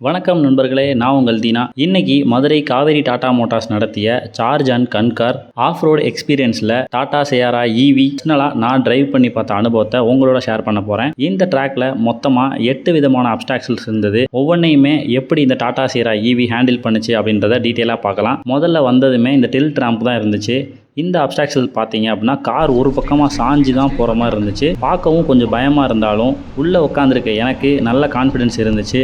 வணக்கம் நண்பர்களே, நான் உங்கள் தீனா. இன்னைக்கு மதுரை காவேரி டாடா மோட்டார்ஸ் நடத்திய charge and conquer off road எக்ஸ்பீரியன்ஸில் டாடா சியாரா ஈவி நான் டிரைவ் பண்ணி பார்த்த அனுபவத்தை உங்களோட ஷேர் பண்ண போகிறேன். இந்த ட்ராக்ல மொத்தமாக 8 விதமான அப்டாக்கிள்ஸ் இருந்தது. ஒவ்வொன்றையுமே எப்படி இந்த டாடா சியாரா ஈவி ஹேண்டில் பண்ணுச்சு அப்படின்றத டீட்டெயிலாக பார்க்கலாம். முதல்ல வந்ததுமே இந்த டில்ட் ரேம்ப் தான் இருந்துச்சு. இந்த அப்டாக்சல் பார்த்தீங்க அப்படின்னா கார் ஒரு பக்கமாக சாஞ்சி தான் போகிற மாதிரி இருந்துச்சு. பார்க்கவும் கொஞ்சம் பயமாக இருந்தாலும் உள்ளே உட்காந்துருக்க எனக்கு நல்ல கான்ஃபிடென்ஸ் இருந்துச்சு.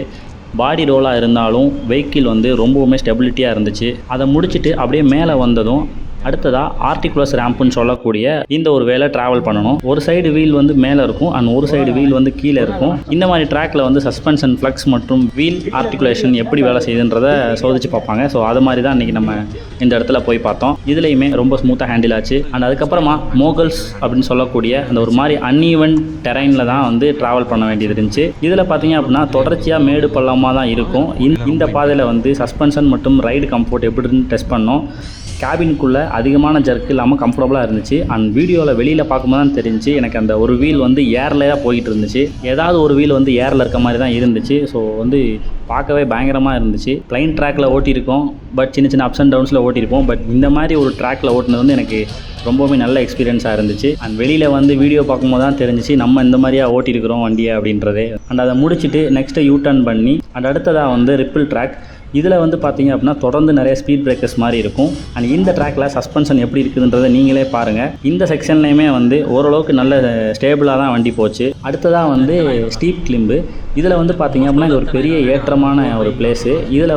பாடி ரோலாக இருந்தாலும் வெஹிக்கிள் ரொம்பவுமே ஸ்டெபிலிட்டியாக இருந்துச்சு. அதை முடிச்சுட்டு அப்படியே மேலே வந்ததும் அடுத்ததாக ஆர்டிகுலஸ் ரேம்ப்புன்னு சொல்லக்கூடிய இந்த ஒரு வேலை ட்ராவல் பண்ணணும். ஒரு சைடு வீல் மேலே இருக்கும் அண்ட் ஒரு சைடு வீல் கீழே இருக்கும். இந்த மாதிரி ட்ராக்ல சஸ்பென்ஷன் ஃப்ளக்ஸ் மற்றும் வீல் ஆர்டிகுலேஷன் எப்படி வேலை செய்யுதுன்றதை சோதிச்சு பார்ப்பாங்க. ஸோ அது மாதிரி தான் இன்றைக்கி நம்ம இந்த இடத்துல போய் பார்த்தோம். இதுலேயுமே ரொம்ப ஸ்மூத்தாக ஹேண்டில் ஆச்சு. அண்ட் அதுக்கப்புறமா மோகல்ஸ் அப்படின்னு சொல்லக்கூடிய அந்த ஒரு மாதிரி அன்ஈவன் டெரைனில் தான் ட்ராவல் பண்ண வேண்டியது இருந்துச்சு. இதில் பார்த்தீங்க அப்படின்னா தொடர்ச்சியாக மேடு பள்ளமாக தான் இருக்கும். இந்த பாதையில் சஸ்பென்ஷன் மற்றும் ரைடு கம்ஃபோர்ட் எப்படின்னு டெஸ்ட் பண்ணோம். கேபினுக்குள்ளே அதிகமான ஜர்க் இல்லாமல் கம்ஃபர்டபுளாக இருந்துச்சு. அண்ட் வீடியோவில் வெளியில் பார்க்கும்போது தான் தெரிஞ்சு எனக்கு அந்த ஒரு வீல் ஏர்லையாக போயிட்டு இருந்துச்சு. ஏதாவது ஒரு வீல் ஏரில் இருக்க மாதிரி தான் இருந்துச்சு. ஸோ பார்க்கவே பயங்கரமாக இருந்துச்சு. பிளைன் ட்ராக்கில் ஓட்டியிருக்கோம், பட் சின்ன சின்ன அப்ஸ் அண்ட் டவுன்ஸில் ஓட்டியிருப்போம். பட் இந்த மாதிரி ஒரு ட்ராக்கில் ஓட்டினது எனக்கு ரொம்பவே நல்ல எக்ஸ்பீரியன்ஸாக இருந்துச்சு. அண்ட் வெளியில் வீடியோ பார்க்கும்போது தான் தெரிஞ்சிச்சு நம்ம இந்த மாதிரியாக ஓட்டியிருக்கிறோம் வண்டியை அப்படின்றதே. அண்ட் அதை முடிச்சுட்டு நெக்ஸ்ட்டு யூ டர்ன் பண்ணி அண்ட் அடுத்ததாக ரிப்பிள் ட்ராக். இதில் பார்த்தீங்க அப்படின்னா தொடர்ந்து நிறைய ஸ்பீட் பிரேக்கர்ஸ் மாதிரி இருக்கும். அண்ட் இந்த ட்ராக்கில் சஸ்பென்ஷன் எப்படி இருக்குதுன்றதை நீங்களே பாருங்கள். இந்த செக்ஷன்லேயுமே ஓரளவுக்கு நல்ல ஸ்டேபிளாக தான் வண்டி போச்சு. அடுத்ததாக ஸ்டீப் கிளிம்பு. இதில் பார்த்தீங்க அப்படின்னா இது ஒரு பெரிய ஏற்றமான ஒரு பிளேஸு. இதில்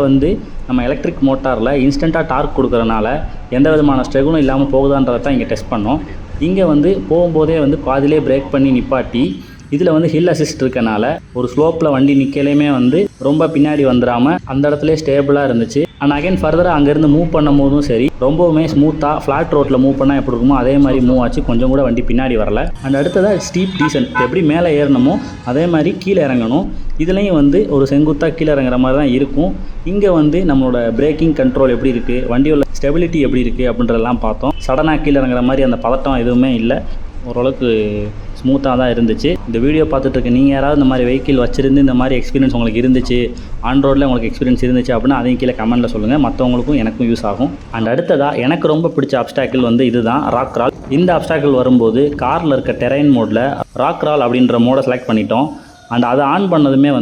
நம்ம எலக்ட்ரிக் மோட்டாரில் இன்ஸ்டண்ட்டாக டார்க் கொடுக்குறனால எந்த விதமான ஸ்ட்ரகுலும் இல்லாமல் போகுதான்றதை தான் இங்கே டெஸ்ட் பண்ணோம். இங்கே போகும்போதே பாதிலே பிரேக் பண்ணி நிப்பாட்டி இதில் ஹில் அசிஸ்ட் இருக்கனால ஒரு ஸ்லோப்பில் வண்டி நிற்கலையுமே ரொம்ப பின்னாடி வந்துடாமல் அந்த இடத்துல ஸ்டேபிளாக இருந்துச்சு. அண்ட் அகைன் ஃபர்தராக அங்கேருந்து மூவ் பண்ணும் போதும் சரி ரொம்பவுமே ஸ்மூத்தாக ஃப்ளாட் ரோட்டில் மூவ் பண்ணால் எப்படி இருக்குமோ அதே மாதிரி மூவ் ஆச்சு. கொஞ்சம் கூட வண்டி பின்னாடி வரல. அண்ட் அடுத்ததாக ஸ்டீப் டீசன்ட். எப்படி மேலே ஏறணுமோ அதே மாதிரி கீழே இறங்கணும். இதுலேயும் ஒரு செங்குத்தாக கீழே இறங்குற மாதிரி தான் இருக்கும். இங்கே நம்மளோட பிரேக்கிங் கண்ட்ரோல் எப்படி இருக்குது, வண்டியோட ஸ்டெபிலிட்டி எப்படி இருக்குது அப்படின்றதெல்லாம் பார்த்தோம். சடனாக கீழே இறங்குற மாதிரி அந்த பதட்டம் எதுவுமே இல்லை. ஓரளவுக்கு ஸ்மூத்தாக தான் இருந்துச்சு. இந்த வீடியோ பார்த்துட்டு இருக்க நீங்கள் யாராவது இந்த மாதிரி வெஹிக்கிள் வச்சிருந்து இந்த மாதிரி எக்ஸ்பீரியன்ஸ் உங்களுக்கு இருந்துச்சு, ஆன் ரோடில் உங்களுக்கு எக்ஸ்பீரியன்ஸ் இருந்துச்சு அப்படின்னா அதையும் கீழே கமெண்ட்டில் சொல்லுங்கள். மற்றவங்களுக்கும் எனக்கும் யூஸ் ஆகும். அண்ட் அடுத்ததாக எனக்கு ரொம்ப பிடிச்ச அப்டாக்கிள் இதுதான் ராக் கிரால். இந்த அப்டாக்கிள் வரும்போது காரில் இருக்க டெரைன் மோடில் ராக் கிரால் அப்படின்ற மோடை செலக்ட் பண்ணிட்டோம். அண்ட் அதை ஆன் பண்ணதுமே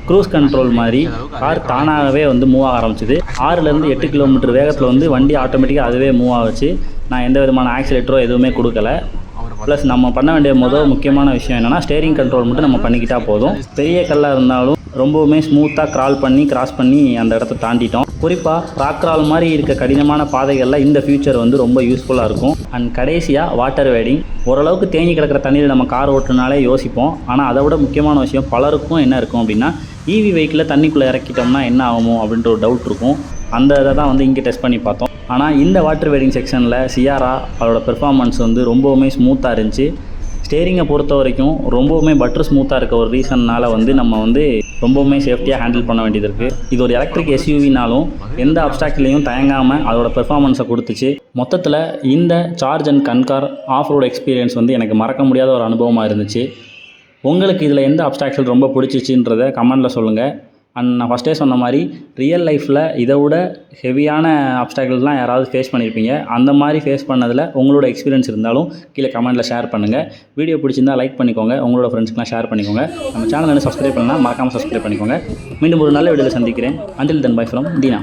க்ரூஸ் கண்ட்ரோல் மாதிரி கார் தானாகவே மூவ் ஆக ஆரம்பிச்சிது. 6லேருந்து 8 கிலோமீட்டர் வேகத்தில் வண்டி ஆட்டோமேட்டிக்காக அதுவே மூவ் ஆகுச்சு. நான் எந்த விதமான ஆக்சிலேட்டரோ எதுவுமே கொடுக்கல. ப்ளஸ் நம்ம பண்ண வேண்டிய முக்கியமான விஷயம் என்னென்னா ஸ்டேரிங் கண்ட்ரோல் மட்டும் நம்ம பண்ணிக்கிட்டால் போதும். பெரிய கல்லாக இருந்தாலும் ரொம்பவுமே ஸ்மூத்தாக கிராஸ் பண்ணி அந்த இடத்த தாண்டிட்டோம். குறிப்பாக ராக் கிரால் மாதிரி இருக்க கடினமான பாதைகளில் இந்த ஃபியூச்சர் ரொம்ப யூஸ்ஃபுல்லாக இருக்கும். அண்ட் கடைசியாக வாட்டர் வேடிங். ஓரளவுக்கு தேங்கி கிடக்கிற தண்ணியில் நம்ம கார் ஓட்டுனாலே யோசிப்போம். ஆனால் அதை விட முக்கியமான விஷயம் பலருக்கும் என்ன இருக்கும் அப்படின்னா ஈவி வெஹிக்கிளில் தண்ணிக்குள்ளே இறக்கிட்டோம்னா என்ன ஆகுமோ அப்படின்ற ஒரு டவுட் இருக்கும். அந்த இதை தான் இங்கே டெஸ்ட் பண்ணி பார்த்தோம். ஆனால் இந்த வாட்டர் வேடிங் செக்ஷனில் சியாரா அதோட பெர்ஃபார்மன்ஸ் ரொம்பவுமே ஸ்மூத்தாக இருந்துச்சு. ஸ்டேரிங்கை பொறுத்த வரைக்கும் ரொம்பவுமே பட்டர் ஸ்மூத்தாக இருக்க ஒரு ரீசன்னால் நம்ம ரொம்பவுமே சேஃப்டியாக ஹேண்டில் பண்ண வேண்டியது இருக்குது. இது ஒரு எலக்ட்ரிக் எஸ்யூவினாலும் எந்த அப்டாக்கிளையும் தயங்காமல் அதோட பெர்ஃபார்மன்ஸை கொடுத்துச்சு. மொத்தத்தில் இந்த charge and conquer off road experience எனக்கு மறக்க முடியாத ஒரு அனுபவமாக இருந்துச்சு. உங்களுக்கு இதில் எந்த அப்டாக்கிள் ரொம்ப பிடிச்சிச்சின்றதை கமெண்டில் சொல்லுங்கள். அண்ட் நான் ஃபஸ்ட்டே சொன்ன மாதிரி ரியல் லைஃப்பில் இதை விட ஹெவியான அப்டாக்கிள்ஸ்லாம் யாராவது ஃபேஸ் பண்ணியிருப்பீங்க. அந்த மாதிரி ஃபேஸ் பண்ணதில் உங்களோட எக்ஸ்பீரியன்ஸ் இருந்தாலும் கீழே கமெண்ட்டில் ஷேர் பண்ணுங்கள். வீடியோ பிடிச்சிருந்தால் லைக் பண்ணிக்கோங்க, உங்களோட ஃப்ரெண்ட்ஸ்க்குலாம் ஷேர் பண்ணிக்கோங்க. நம்ம சேனலை சப்ஸ்கிரைப் பண்ணலாம், மறக்காமல் சப்ஸ்கிரைப் பண்ணிக்கோங்க. மீண்டும் ஒரு நல்ல வீடியோவில் சந்திக்கிறேன். Until then bye from Dheena.